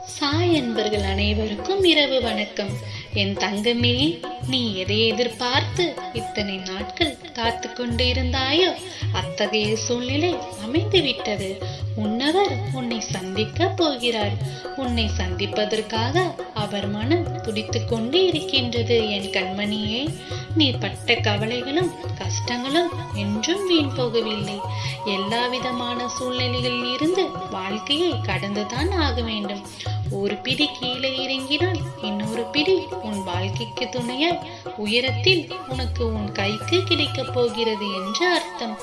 சாய் என்பர்கள் அனைவருக்கும் இரவு வணக்கம். என் தங்கமே, நீ எதை எதிர்பார்த்து இத்தனை நாட்கள் காத்து கொண்டிருந்தாயோ அத்தகைய சூழ்நிலை அமைந்து விட்டது. உன்னவர் உன்னை சந்திக்க போகிறார். உன்னை சந்திப்பதற்காக அவர் மனம் துடித்துக் கொண்டு இருக்கின்றது. என் கண்மணியே, நீ பட்ட கவலைகளும் கஷ்டங்களும் என்றும் வீண் போகவில்லை. எல்லா விதமான சூழ்நிலைகளில் இருந்து வாழ்க்கையை கடந்துதான் ஆக வேண்டும். ஒரு பிடி கீழே இறங்கினால் இன்னொரு பிடி உன் வாழ்க்கைக்கு துணையாய் உயரத்தில் உனக்கு உன் கைக்கு கிடைக்கப் போகிறது என்று அர்த்தம்.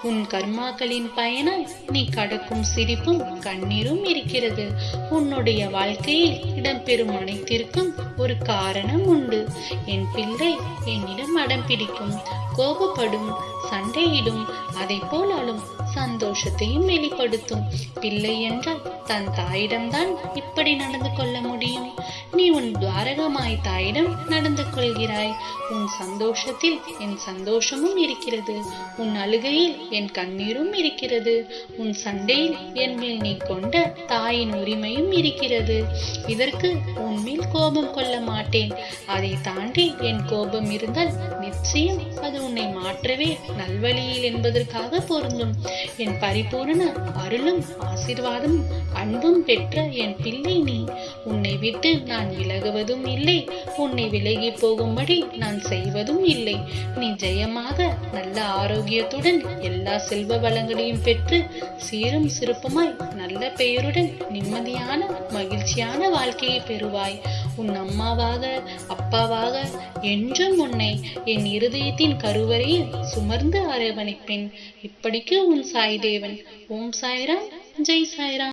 உன் கர்மாக்களின் பயனாய் நீ கடக்கும் சிரிப்பும் கண்ணீரும் இருக்கிறது. உன்னுடைய வாழ்க்கையில் இடம்பெறும் அனைத்திற்கும் ஒரு காரணம் உண்டு. என் பிள்ளை என்னிடம் அடம் பிடிக்கும், கோபப்படும், சண்டையிடும், அதை போலாலும் சந்தோஷத்தையும் வெளிப்படுத்தும். பிள்ளை என்றால் தன் தாயிடம்தான் இப்படி நடந்து கொள்ள முடியும். நீ உன் துவாரகமாய் தாயிடம் நடந்து கொள்கிறாய். உன் சந்தோஷத்தில் என் சந்தோஷமும் இருக்கிறது. உன் அழுகையில் என் கண்ணீரும் இருக்கிறது. உன் சண்டையில் என் மேல் நீ கொண்ட தாயின் உரிமையும் இருக்கிறது. இதற்கு உன்மேல் கோபம் கொள்ள மாட்டேன். அதை தாண்டி என் கோபம் இருந்தால் நிச்சயம் அது உன்னை மாற்றவே நல்வழியில் என்பதற்காக பொருந்தும். என் பரிபூரண அருளும் ஆசீர்வாதமும் அன்பும் பெற்ற என் பிள்ளை நீ. உன்னை விட்டு நான் விலகுவதும் இல்லை, உன்னை விலகி போகும்படி நான் செய்வதும் இல்லை. நீ ஜெயமாக நல்ல ஆரோக்கியத்துடன் எல்லா செல்வ வளங்களையும் பெற்று சீரும் சிறப்புமாய் நல்ல பெயருடன் நிம்மதியான மகிழ்ச்சியான வாழ்க்கையை பெறுவாய். உன் அம்மாவாக அப்பாவாக என்றும் உன்னை என் இருதயத்தின் கருவறையில் சுமர்ந்து அரவணைப்பேன். இப்படிக்கு உன் சாய் தேவன். ஓம் சாய்ராம், ஜெய் சாய்ராம்.